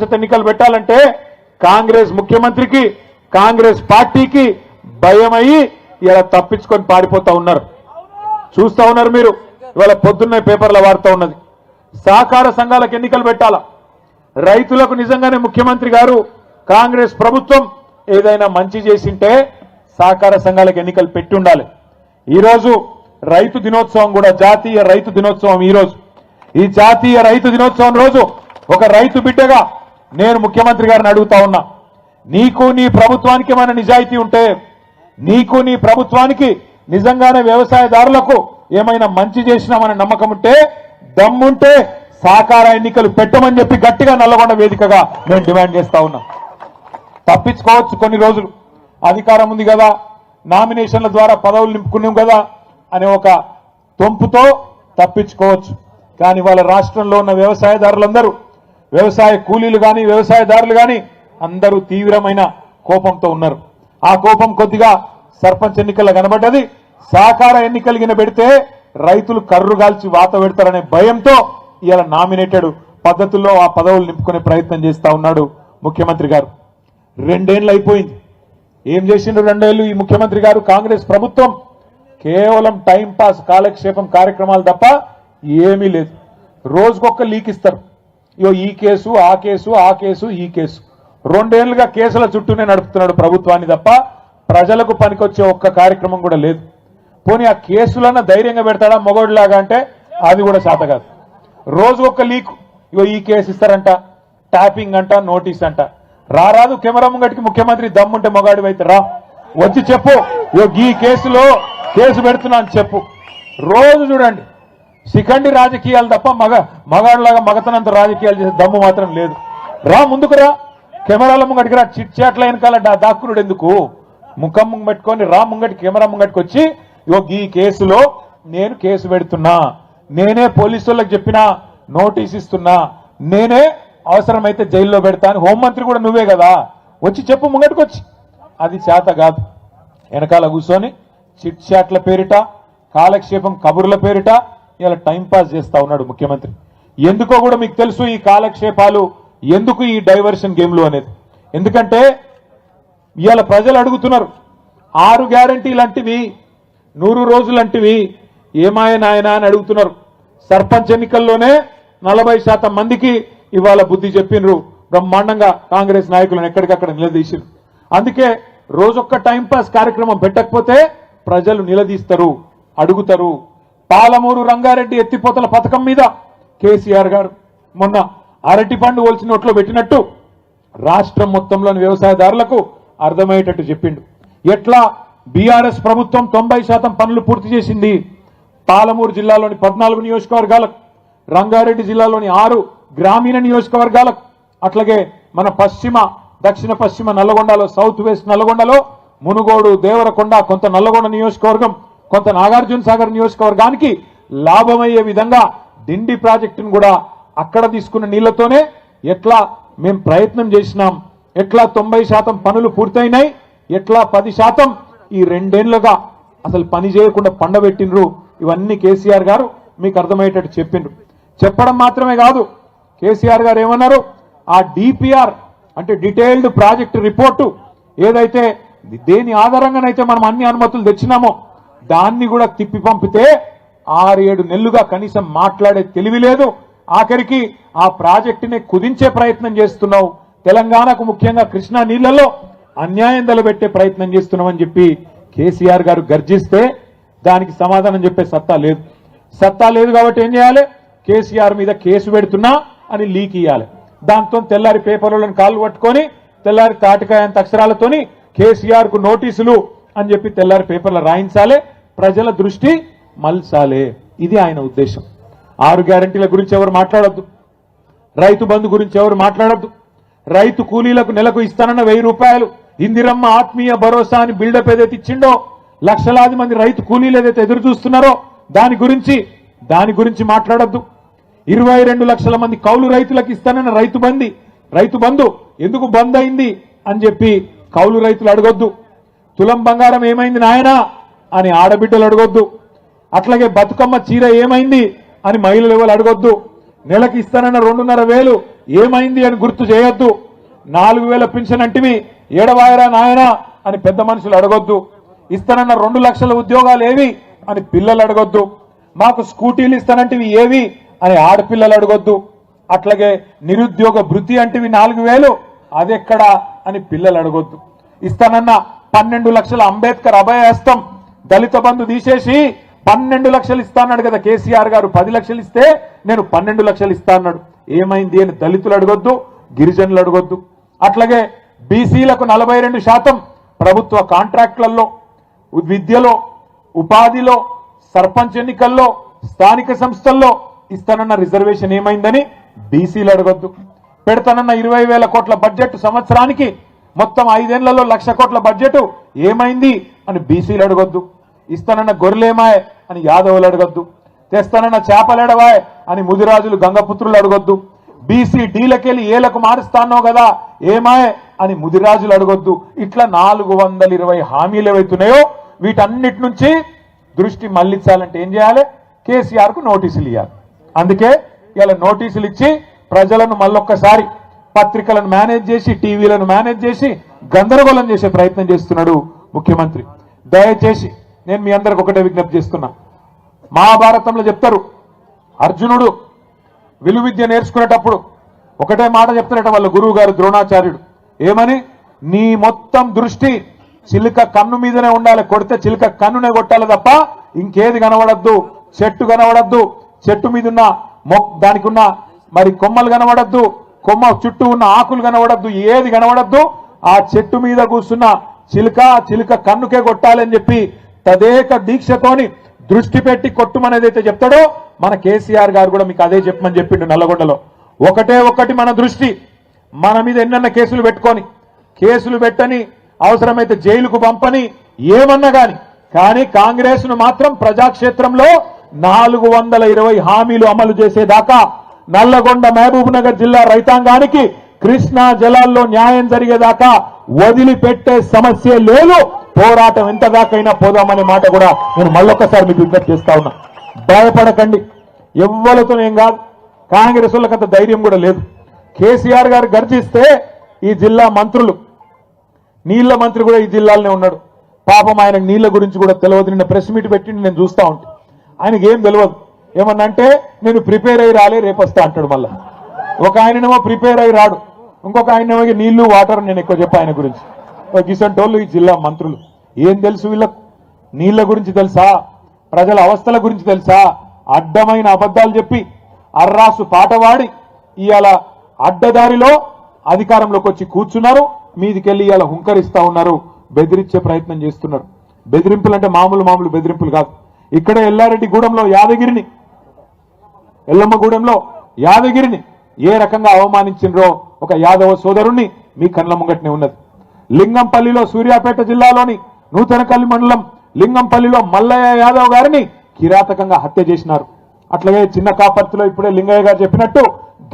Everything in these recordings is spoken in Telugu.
ఎన్నికలు పెట్టాలంటే కాంగ్రెస్ ముఖ్యమంత్రికి కాంగ్రెస్ పార్టీకి భయమయ్యి ఇలా తప్పించుకొని పారిపోతా ఉన్నారు. చూస్తా ఉన్నారు మీరు. ఇవాళ పొద్దున్నే పేపర్ల వార్త ఉన్నది. సహకార సంఘాలకు ఎన్నికలు పెట్టాలా, రైతులకు నిజంగానే ముఖ్యమంత్రి గారు కాంగ్రెస్ ప్రభుత్వం ఏదైనా మంచి చేసింటే సహకార సంఘాలకు ఎన్నికలు పెట్టి ఉండాలి. ఈరోజు రైతు దినోత్సవం కూడా, జాతీయ రైతు దినోత్సవం ఈరోజు. ఈ జాతీయ రైతు దినోత్సవం రోజు ఒక రైతు బిడ్డగా నేను ముఖ్యమంత్రి గారిని అడుగుతా ఉన్నా, నీకు నీ ప్రభుత్వానికి ఏమైనా నిజాయితీ ఉంటే, నీకు నీ ప్రభుత్వానికి నిజంగానే వ్యవసాయదారులకు ఏమైనా మంచి చేసినామనే నమ్మకం ఉంటే, దమ్ముంటే సహకార ఎన్నికలు పెట్టమని చెప్పి గట్టిగా నల్లగొండ వేదికగా నేను డిమాండ్ చేస్తా ఉన్నా. తప్పించుకోవచ్చు కొన్ని రోజులు, అధికారం ఉంది కదా, నామినేషన్ల ద్వారా పదవులు నింపుకున్నాం కదా అనే ఒక తొంపుతో తప్పించుకోవచ్చు. కానీ వాళ్ళ రాష్ట్రంలో ఉన్న వ్యవసాయదారులందరూ, వ్యవసాయ కూలీలు కానీ వ్యవసాయదారులు కానీ అందరూ తీవ్రమైన కోపంతో ఉన్నారు. ఆ కోపం కొద్దిగా సర్పంచ్ ఎన్నికల్లో కనబడ్డది. సహకార ఎన్నికలు పెడితే రైతులు కర్రుగాల్చి వాత పెడతారనే భయంతో ఇవాళ నామినేటెడ్ పద్ధతుల్లో ఆ పదవులు నింపుకునే ప్రయత్నం చేస్తా ఉన్నాడు ముఖ్యమంత్రి గారు. 2 ఏళ్ళు అయిపోయింది. ఏం చేసిండ్రు 2 ఏళ్ళు ఈ ముఖ్యమంత్రి గారు? కాంగ్రెస్ ప్రభుత్వం కేవలం టైం పాస్, కాలక్షేపం కార్యక్రమాలు తప్ప ఏమీ లేదు. రోజుకొక లీక్ ఇస్తారు. ఇగో ఈ కేసు, ఆ కేసు, ఆ కేసు, ఈ కేసు. 2 ఏళ్లుగా కేసుల చుట్టూనే నడుపుతున్నాడు ప్రభుత్వాన్ని తప్ప ప్రజలకు పనికొచ్చే ఒక్క కార్యక్రమం కూడా లేదు. పోనీ ఆ కేసులన్న ధైర్యంగా పెడతాడా మొగోడిలాగా అంటే అది కూడా చేత కాదు. రోజుకొక లీక్. ఇగో ఈ కేసు ఇస్తారంట, ట్యాపింగ్ అంట, నోటీస్ అంట. రారాదు కెమెరా ముంగటికి ముఖ్యమంత్రి దమ్ముంటే మొగాడి అయితే రా, వచ్చి చెప్పు, ఇగో ఈ కేసులో కేసు పెడుతున్నా అని చెప్పు. రోజు చూడండి శిఖండి రాజకీయాలు తప్ప మగాడిలాగా మగతనంత రాజకీయాలు చేసే దమ్ము మాత్రం లేదు. రా, ముందుకు రా, కెమెరాల ముంగటికి రా. చిట్ చాట్ల వెనకాల దాక్కునుడు ఎందుకు? ముఖం ముంగ పెట్టుకొని రా, ముంగటి కెమెరా ముంగటికి వచ్చి ఇగో ఈ కేసులో నేను కేసు పెడుతున్నా, నేనే పోలీసు వాళ్ళకి చెప్పినా, నోటీస్ ఇస్తున్నా, నేనే అవసరమైతే జైల్లో పెడతా అని హోంమంత్రి కూడా నువ్వే కదా, వచ్చి చెప్పు ముంగటికి వచ్చి. అది చేత కాదు. వెనకాల కూర్చొని చిట్ చాట్ల పేరిట, కాలక్షేపం కబుర్ల పేరిట ఇలా టైంపాస్ చేస్తా ఉన్నాడు ముఖ్యమంత్రి. ఎందుకో కూడా మీకు తెలుసు ఈ కాలక్షేపాలు, ఎందుకు ఈ డైవర్షన్ గేమ్లు అనేది. ఎందుకంటే ఇవాళ ప్రజలు అడుగుతున్నారు, 6 గ్యారంటీలు అంటివి, 100 రోజులు అంటివి ఏమాయ నాయనా అని అడుగుతున్నారు. సర్పంచ్ ఎన్నికల్లోనే 40% మందికి ఇవాళ బుద్ధి చెప్పినరు. బ్రహ్మాండంగా కాంగ్రెస్ నాయకులను ఎక్కడికక్కడ నిలదీసిరు. అందుకే రోజొక్క టైంపాస్ కార్యక్రమం పెట్టకపోతే ప్రజలు నిలదీస్తారు, అడుగుతారు. పాలమూరు రంగారెడ్డి ఎత్తిపోతల పథకం మీద కేసీఆర్ గారు మొన్న అరటి పండు ఒలిచి నోట్లో పెట్టినట్టు రాష్ట్రం మొత్తంలోని వ్యవసాయదారులకు అర్థమయ్యేటట్టు చెప్పిండు. ఎట్లా బీఆర్ఎస్ ప్రభుత్వం 90% పనులు పూర్తి చేసింది. పాలమూరు జిల్లాలోని 14 నియోజకవర్గాలకు, రంగారెడ్డి జిల్లాలోని 6 గ్రామీణ నియోజకవర్గాలకు, అట్లాగే మన దక్షిణ పశ్చిమ నల్లగొండలో, సౌత్ వెస్ట్ నల్లగొండలో మునుగోడు, దేవరకొండ, కొంత నల్లగొండ నియోజకవర్గం, కొంత నాగార్జున సాగర్ నియోజకవర్గానికి లాభమయ్యే విధంగా డిండి ప్రాజెక్టును కూడా అక్కడ తీసుకున్న నీళ్లతోనే ఎట్లా మేము ప్రయత్నం చేసినాం, ఎట్లా 90% పనులు పూర్తయినాయి, ఎట్లా 10% ఈ 2 ఏళ్లుగా అసలు పని చేయకుండా పండబెట్టినరు. ఇవన్నీ కేసీఆర్ గారు మీకు అర్థమయ్యేటట్టు చెప్పిండ్రు. చెప్పడం మాత్రమే కాదు, కేసీఆర్ గారు ఏమన్నారు, ఆ డిపిఆర్ అంటే డీటెయిల్డ్ ప్రాజెక్ట్ రిపోర్టు ఏదైతే దేని ఆధారంగానైతే మనం అన్ని అనుమతులు తెచ్చినామో దాన్ని కూడా తిప్పి పంపితే 6-7 నెలలుగా కనీసం మాట్లాడే తెలివి లేదు. ఆఖరికి ఆ ప్రాజెక్టుని కుదించే ప్రయత్నం చేస్తున్నావు, తెలంగాణకు ముఖ్యంగా కృష్ణా నీళ్లలో అన్యాయం తలబెట్టే ప్రయత్నం చేస్తున్నామని చెప్పి కేసీఆర్ గారు గర్జిస్తే దానికి సమాధానం చెప్పే సత్తా లేదు. సత్తా లేదు కాబట్టి ఏం చేయాలి? కేసీఆర్ మీద కేసు పెడుతున్నా అని లీక్ ఇవ్వాలి. దాంతో తెల్లారి పేపర్లను కాళ్ళు పట్టుకొని తెల్లారి తాటికాయంత అక్షరాలతోని కేసీఆర్ కు నోటీసులు అని చెప్పి తెల్లారి పేపర్లు రాయించాలి, ప్రజల దృష్టి మల్చాలే. ఇది ఆయన ఉద్దేశం. 6 గ్యారంటీల గురించి ఎవరు మాట్లాడొద్దు, రైతు బంధు గురించి ఎవరు మాట్లాడొద్దు, రైతు కూలీలకు నెలకు ఇస్తానన్న 1000 రూపాయలు, ఇందిరమ్మ ఆత్మీయ భరోసా అని బిల్డప్ ఏదైతే ఇచ్చిండో, లక్షలాది మంది రైతు కూలీలు ఏదైతే ఎదురు చూస్తున్నారో దాని గురించి మాట్లాడొద్దు. 22 లక్షల మంది కౌలు రైతులకు ఇస్తానన్న రైతు బంధు ఎందుకు బంద్ అయింది అని చెప్పి కౌలు రైతులు అడగొద్దు. తులం బంగారం ఏమైంది నాయనా అని ఆడబిడ్డలు అడగొద్దు. అట్లాగే బతుకమ్మ చీర ఏమైంది అని మహిళలు ఎవరు అడగొద్దు. నెలకి ఇస్తానన్న 2,500 ఏమైంది అని గుర్తు చేయొద్దు. 4,000 పింఛన్ అంటివి ఏడవాయరా నాయనా అని పెద్ద మనుషులు అడగొద్దు. ఇస్తానన్న 2 లక్షల ఉద్యోగాలు ఏవి అని పిల్లలు అడగొద్దు. మాకు స్కూటీలు ఇస్తానంటివి ఏవి అని ఆడపిల్లలు అడగొద్దు. అట్లాగే నిరుద్యోగ భృతి అంటివి 4,000 అదెక్కడా అని పిల్లలు అడగొద్దు. ఇస్తానన్న 12 లక్షల అంబేద్కర్ అభయహస్తం దళిత బంధు తీసేసి 12 లక్షలు ఇస్తా అన్నాడు కదా కేసీఆర్ గారు. 10 లక్షలు ఇస్తే నేను 12 లక్షలు ఇస్తా అన్నాడు. ఏమైంది అని దళితులు అడగొద్దు, గిరిజనులు అడగొద్దు. అట్లాగే బీసీలకు 42% ప్రభుత్వ కాంట్రాక్టులలో, విద్యలో, ఉపాధిలో, సర్పంచ్ ఎన్నికల్లో, స్థానిక సంస్థల్లో ఇస్తానన్న రిజర్వేషన్ ఏమైందని బీసీలు అడగొద్దు. పెడతానన్న 20,000 కోట్ల బడ్జెట్ సంవత్సరానికి మొత్తం 5 ఏళ్లలో 1,00,000 కోట్ల బడ్జెట్ ఏమైంది అని బీసీలు అడగొద్దు. ఇస్తానన్న గొర్రెలేమాయ్ అని యాదవులు అడగొద్దు. తెస్తానన్న చేపలేడవాయ్ అని ముదిరాజులు గంగపుత్రులు అడగొద్దు. బీసీ డీలకెళ్ళి ఏలకు మారుస్తానో కదా ఏమాయ్ అని ముదిరాజులు అడగొద్దు. ఇట్లా 420 హామీలు ఏవైతున్నాయో వీటన్నిటి నుంచి దృష్టి మళ్లించాలంటే ఏం చేయాలి? కేసీఆర్ కు నోటీసులు ఇవ్వాలి. అందుకే ఇలా నోటీసులు ఇచ్చి ప్రజలను మళ్ళొక్కసారి పత్రికలను మేనేజ్ చేసి, టీవీలను మేనేజ్ చేసి గందరగోళం చేసే ప్రయత్నం చేస్తున్నాడు ముఖ్యమంత్రి. దయచేసి నేను మీ అందరికి ఒకటే విజ్ఞప్తి చేస్తున్నా. మహాభారతంలో చెప్తారు, అర్జునుడు విలువిద్య నేర్చుకునేటప్పుడు ఒకటే మాట చెప్తారట వాళ్ళ గురువు గారు ద్రోణాచార్యుడు. ఏమని? నీ మొత్తం దృష్టి చిలుక కన్ను మీదనే ఉండాలి. కొడితే చిలుక కన్నునే కొట్టాలి తప్ప ఇంకేది కనబడద్దు. చెట్టు కనబడద్దు, చెట్టు మీద ఉన్న దానికి ఉన్న మరి కొమ్మలు కనబడద్దు, కొమ్మ చుట్టూ ఉన్న ఆకులు కనబడద్దు, ఏది కనబడద్దు. ఆ చెట్టు మీద కూర్చున్న చిలుక కన్నుకే కొట్టాలని చెప్పి తదేక దీక్షతోని దృష్టి పెట్టి కొట్టుమనేదైతే చెప్తాడో మన కేసీఆర్ గారు కూడా మీకు అదే చెప్పమని చెప్పిండు నల్లగొండలో. ఒకటి మన దృష్టి మన మీద ఎన్నన్న కేసులు పెట్టుకొని, కేసులు పెట్టని, అవసరమైతే జైలుకు పంపని, ఏమన్నా కానీ కాంగ్రెస్ ను మాత్రం ప్రజాక్షేత్రంలో 420 హామీలు అమలు చేసేదాకా, నల్లగొండ మహబూబ్ నగర్ జిల్లా రైతాంగానికి కృష్ణా జలాల్లో న్యాయం జరిగేదాకా వదిలిపెట్టే సమస్య లేదు. పోరాటం ఎంతదాకైనా పోదామనే మాట కూడా నేను మళ్ళొక్కసారి మీకు విజ్ఞప్తి చేస్తా ఉన్నా. భయపడకండి, ఎవ్వరితో ఏం కాదు. కాంగ్రెస్ వాళ్ళకి అంత ధైర్యం కూడా లేదు. కేసీఆర్ గారు గర్జిస్తే ఈ జిల్లా మంత్రులు, నీళ్ల మంత్రి కూడా ఈ జిల్లాలోనే ఉన్నాడు. పాపం ఆయనకు నీళ్ల గురించి కూడా తెలియదు. నిన్న ప్రెస్ మీట్ పెట్టి నేను చూస్తా ఉంటా. ఆయనకి ఏం తెలియదు. ఏమన్నంటే నేను ప్రిపేర్ అయ్యి రాలే, రేపొస్తా అంటాడు. మళ్ళా ఒక ఆయననేమో ప్రిపేర్ అయ్యి రాడు, ఇంకొక ఆయనేమో నీళ్లు వాటర్ నేను ఎక్కువ చెప్పా ఆయన గురించి. గిసంటోళ్ళు ఈ జిల్లా మంత్రులు. ఏం తెలుసు వీళ్ళకు? నీళ్ల గురించి తెలుసా? ప్రజల అవస్థల గురించి తెలుసా? అడ్డమైన అబద్ధాలు చెప్పి అర్రాసు పాటవాడి ఇవాళ అడ్డదారిలో అధికారంలోకి వచ్చి కూర్చున్నారు. మీదికెళ్ళి ఇవాళ హుంకరిస్తా ఉన్నారు, బెదిరించే ప్రయత్నం చేస్తున్నారు. బెదిరింపులు అంటే మామూలు బెదిరింపులు కాదు. ఇక్కడ ఎల్లారెడ్డిగూడెంలో యాదగిరిని, ఎల్లమ్మగూడెంలో యాదగిరిని ఏ రకంగా అవమానించినరో ఒక యాదవ సోదరుణ్ణి మీ కళ్ళ ముంగట్నే ఉన్నది. లింగంపల్లిలో, సూర్యాపేట జిల్లాలోని నూతనకల్లి మండలం లింగంపల్లిలో మల్లయ్య యాదవ్ గారిని కిరాతకంగా హత్య చేసినారు. అట్లాగే చిన్న కాపర్తిలో ఇప్పుడే లింగయ్య గారు చెప్పినట్టు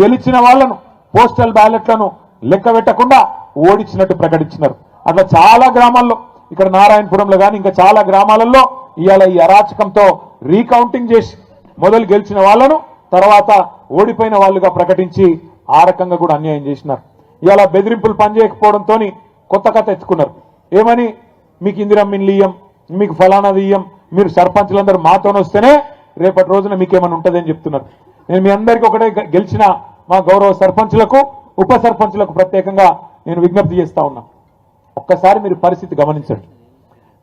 గెలిచిన వాళ్లను పోస్టల్ బ్యాలెట్లను లెక్క పెట్టకుండా ఓడించినట్టు ప్రకటించినారు. అట్లా చాలా గ్రామాల్లో, ఇక్కడ నారాయణపురంలో కానీ ఇంకా చాలా గ్రామాలలో ఇవాళ ఈ అరాచకంతో రీకౌంటింగ్ చేసి మొదలు గెలిచిన వాళ్లను తర్వాత ఓడిపోయిన వాళ్ళుగా ప్రకటించి ఆ రకంగా కూడా అన్యాయం చేసినారు. ఇవాళ బెదిరింపులు పనిచేయకపోవడంతో కొత్త కథ ఎత్తుకున్నారు. ఏమని? మీకు ఇందిరమ్మిన్లు ఇయ్యం, మీకు ఫలానాది ఇయ్యం, మీరు సర్పంచులందరూ మాతో వస్తేనే రేపటి రోజున మీకేమైనా ఉంటుందని చెప్తున్నారు. నేను మీ అందరికీ ఒకటే, గెలిచిన మా గౌరవ సర్పంచులకు, ఉప సర్పంచులకు ప్రత్యేకంగా నేను విజ్ఞప్తి చేస్తా ఉన్నా. ఒక్కసారి మీరు పరిస్థితి గమనించండి.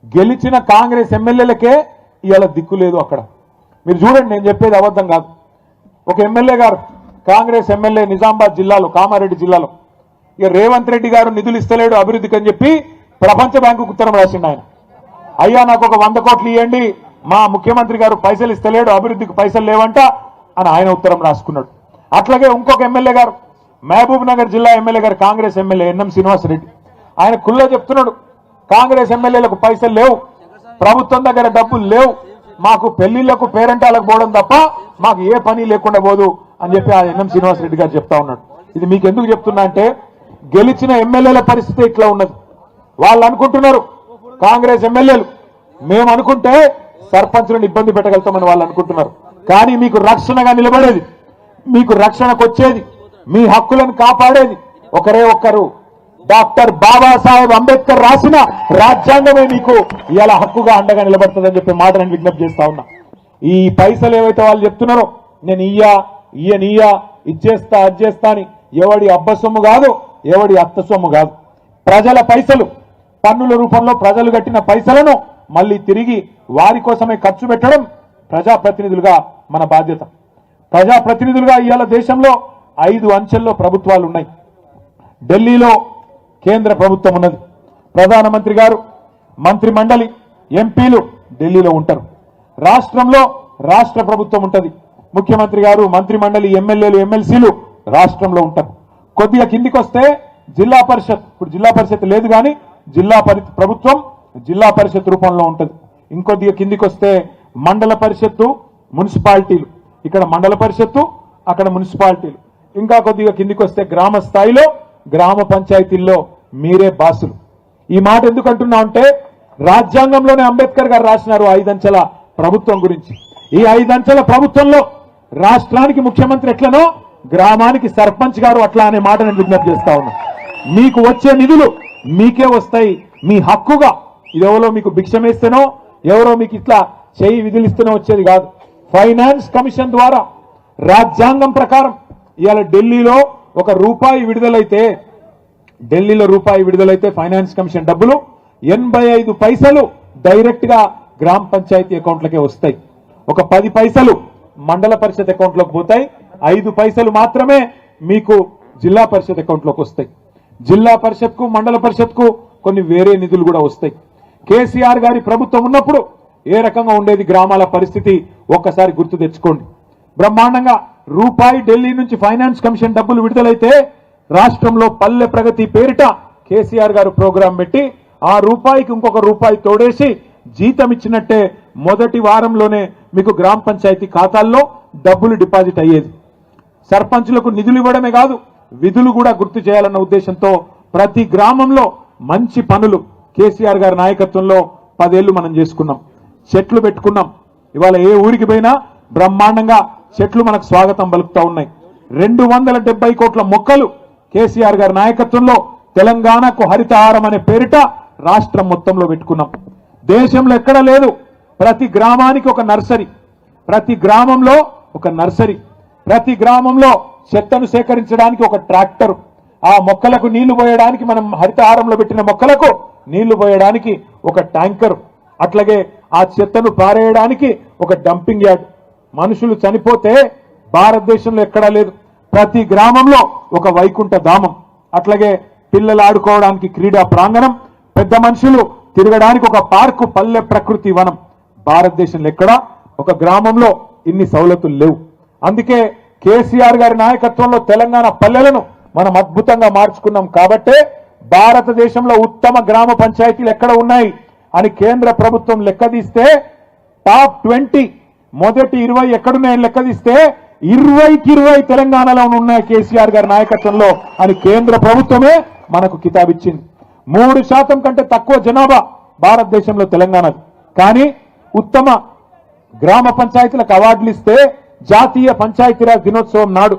గెలిచిన కాంగ్రెస్ ఎమ్మెల్యేలకే ఇవాళ దిక్కు లేదు అక్కడ. మీరు చూడండి, నేను చెప్పేది అబద్ధం కాదు. ఒక ఎమ్మెల్యే గారు, కాంగ్రెస్ ఎమ్మెల్యే నిజామాబాద్ జిల్లాలో, కామారెడ్డి జిల్లాలో, ఇక రేవంత్ రెడ్డి గారు నిధులు ఇస్తలేడు అభివృద్ధికి అని చెప్పి ప్రపంచ బ్యాంకుకు ఉత్తరం రాసిండు ఆయన. అయ్యా నాకు ఒక 100 కోట్లు ఇవ్వండి, మా ముఖ్యమంత్రి గారు పైసలు ఇస్తలేడు, అభివృద్ధికి పైసలు లేవంట అని ఆయన ఉత్తరం రాసుకున్నాడు. అట్లాగే ఇంకొక ఎమ్మెల్యే గారు, మహబూబ్ నగర్ జిల్లా ఎమ్మెల్యే గారు, కాంగ్రెస్ ఎమ్మెల్యే ఎన్ఎం శ్రీనివాసరెడ్డి, ఆయన కుల్లో చెప్తున్నాడు, కాంగ్రెస్ ఎమ్మెల్యేలకు పైసలు లేవు, ప్రభుత్వం దగ్గర డబ్బులు లేవు, మాకు పెళ్లిళ్లకు పేరెంటాలకు పోవడం తప్ప మాకు ఏ పని లేకుండా పోదు అని చెప్పి ఆ ఎన్ఎం శ్రీనివాసరెడ్డి గారు చెప్తా ఉన్నాడు. ఇది మీకు ఎందుకు చెప్తున్నా అంటే, గెలిచిన ఎమ్మెల్యేల పరిస్థితి ఇట్లా ఉన్నది. వాళ్ళు అనుకుంటున్నారు, కాంగ్రెస్ ఎమ్మెల్యేలు మేము అనుకుంటే సర్పంచులను ఇబ్బంది పెట్టగలుగుతామని వాళ్ళు అనుకుంటున్నారు. కానీ మీకు రక్షణగా నిలబడేది, మీకు రక్షణకు వచ్చేది, మీ హక్కులను కాపాడేది ఒకరే ఒక్కరు, డాక్టర్ బాబాసాహెబ్ అంబేద్కర్ రాసిన రాజ్యాంగమే మీకు ఇలా హక్కుగా అండగా నిలబడుతుందని చెప్పి మాట నేను విజ్ఞప్తి చేస్తా ఉన్నా. ఈ పైసలు ఏవైతే వాళ్ళు చెప్తున్నారో నేను ఇయ్యా ఇచ్చేస్తా అది చేస్తా అని ఎవడి అబ్బ సొమ్ము కాదు, ఎవడి అత్త సొమ్ము కాదు. ప్రజల పైసలు, పన్నుల రూపంలో ప్రజలు కట్టిన పైసలను మళ్ళీ తిరిగి వారి కోసమే ఖర్చు పెట్టడం ప్రజాప్రతినిధులుగా మన బాధ్యత. ప్రజాప్రతినిధులుగా ఇవాళ దేశంలో 5 అంచెల్లో ప్రభుత్వాలు ఉన్నాయి. ఢిల్లీలో కేంద్ర ప్రభుత్వం ఉన్నది, ప్రధానమంత్రి గారు, మంత్రి మండలి, ఎంపీలు ఢిల్లీలో ఉంటారు. రాష్ట్రంలో రాష్ట్ర ప్రభుత్వం ఉంటుంది, ముఖ్యమంత్రి గారు, మంత్రి మండలి, ఎమ్మెల్యేలు, ఎమ్మెల్సీలు రాష్ట్రంలో ఉంటారు. కొద్దిగా కిందికి వస్తే జిల్లా పరిషత్, ఇప్పుడు జిల్లా పరిషత్ లేదు కానీ జిల్లా ప్రభుత్వం జిల్లా పరిషత్ రూపంలో ఉంటుంది. ఇంకొద్దిగా కిందికి వస్తే మండల పరిషత్తు, మున్సిపాలిటీలు, ఇక్కడ మండల పరిషత్తు, అక్కడ మున్సిపాలిటీలు. ఇంకా కొద్దిగా కిందికి వస్తే గ్రామ స్థాయిలో గ్రామ పంచాయతీల్లో మీరే బాసులు. ఈ మాట ఎందుకు అంటున్నా అంటే రాజ్యాంగంలోనే అంబేద్కర్ గారు రాసినారు 5 అంచెల ప్రభుత్వం గురించి. ఈ 5 అంచెల ప్రభుత్వంలో రాష్ట్రానికి ముఖ్యమంత్రి ఎట్లనో గ్రామానికి సర్పంచ్ గారు అట్లా అనే మాట నేను విజ్ఞప్తి చేస్తా ఉన్నా. మీకు వచ్చే నిధులు మీకే వస్తాయి, మీ హక్కుగా. ఇదెవరో మీకు భిక్షమేస్తేనో ఎవరో మీకు ఇట్లా చేయి విధులిస్తేనో వచ్చేది కాదు. ఫైనాన్స్ కమిషన్ ద్వారా రాజ్యాంగం ప్రకారం ఇవాళ ఢిల్లీలో రూపాయి విడుదలైతే ఫైనాన్స్ కమిషన్ డబ్బులు 85 పైసలు డైరెక్ట్ గా గ్రామ పంచాయతీ అకౌంట్లకే వస్తాయి. 10 పైసలు మండల పరిషత్ అకౌంట్లోకి పోతాయి, 5 పైసలు మాత్రమే మీకు జిల్లా పరిషత్ అకౌంట్లోకి వస్తాయి. జిల్లా పరిషత్కు, మండల పరిషత్కు కొన్ని వేరే నిధులు కూడా వస్తాయి. కేసీఆర్ గారి ప్రభుత్వం ఉన్నప్పుడు ఏ రకంగా ఉండేది గ్రామాల పరిస్థితి ఒక్కసారి గుర్తు తెచ్చుకోండి. బ్రహ్మాండంగా రూపాయి ఢిల్లీ నుంచి ఫైనాన్స్ కమిషన్ డబ్బులు విడుదలైతే రాష్ట్రంలో పల్లె ప్రగతి పేరిట కేసీఆర్ గారు ప్రోగ్రాం పెట్టి ఆ రూపాయికి ఇంకొక రూపాయి తోడేసి జీతం ఇచ్చినట్టే మొదటి వారంలోనే మీకు గ్రామ పంచాయతీ ఖాతాల్లో డబ్బులు డిపాజిట్ అయ్యేది. సర్పంచులకు నిధులు ఇవ్వడమే కాదు, విధులు కూడా గుర్తు చేయాలన్న ఉద్దేశంతో ప్రతి గ్రామంలో మంచి పనులు కేసీఆర్ గారి నాయకత్వంలో 10 ఏళ్లు మనం చేసుకున్నాం. చెట్లు పెట్టుకున్నాం. ఇవాళ ఏ ఊరికి పోయినా బ్రహ్మాండంగా చెట్లు మనకు స్వాగతం పలుకుతా ఉన్నాయి. 270 కోట్ల మొక్కలు కేసీఆర్ గారి నాయకత్వంలో తెలంగాణకు హరితహారం అనే పేరిట రాష్ట్రం మొత్తంలో పెట్టుకున్నాం. దేశంలో ఎక్కడ లేదు. ప్రతి గ్రామానికి ఒక నర్సరీ, ప్రతి గ్రామంలో ఒక నర్సరీ, ప్రతి గ్రామంలో చెత్తను సేకరించడానికి ఒక ట్రాక్టర్, ఆ మొక్కలకు నీళ్లు పోయడానికి మనం హరితహారంలో పెట్టిన మొక్కలకు నీళ్లు పోయడానికి ఒక ట్యాంకర్, అట్లాగే ఆ చెత్తను పారేయడానికి ఒక డంపింగ్ యార్డ్. మనుషులు చనిపోతే భారతదేశంలో ఎక్కడా లేదు. ప్రతి గ్రామంలో ఒక వైకుంఠ ధామం, అట్లాగే పిల్లలు ఆడుకోవడానికి క్రీడా ప్రాంగణం, పెద్ద మనుషులు తిరగడానికి ఒక పార్కు, పల్లె ప్రకృతి వనం. భారతదేశంలో ఎక్కడా ఒక గ్రామంలో ఇన్ని సౌలతులు లేవు. అందుకే కేసీఆర్ గారి నాయకత్వంలో తెలంగాణ పల్లెలను మనం అద్భుతంగా మార్చుకున్నాం. కాబట్టే భారతదేశంలో ఉత్తమ గ్రామ పంచాయతీలు ఎక్కడ ఉన్నాయి అని కేంద్ర ప్రభుత్వం లెక్కదీస్తే టాప్ 20 మొదటి 20 ఎక్కడున్నాయని లెక్కదీస్తే 20కి 20 తెలంగాణలో ఉన్నాయి కేసీఆర్ గారి నాయకత్వంలో అని కేంద్ర ప్రభుత్వమే మనకు కితాబిచ్చింది. 3% కంటే తక్కువ జనాభా భారతదేశంలో తెలంగాణది. కానీ ఉత్తమ గ్రామ పంచాయతీలకు అవార్డులు ఇస్తే జాతీయ పంచాయతీరాజ్ దినోత్సవం నాడు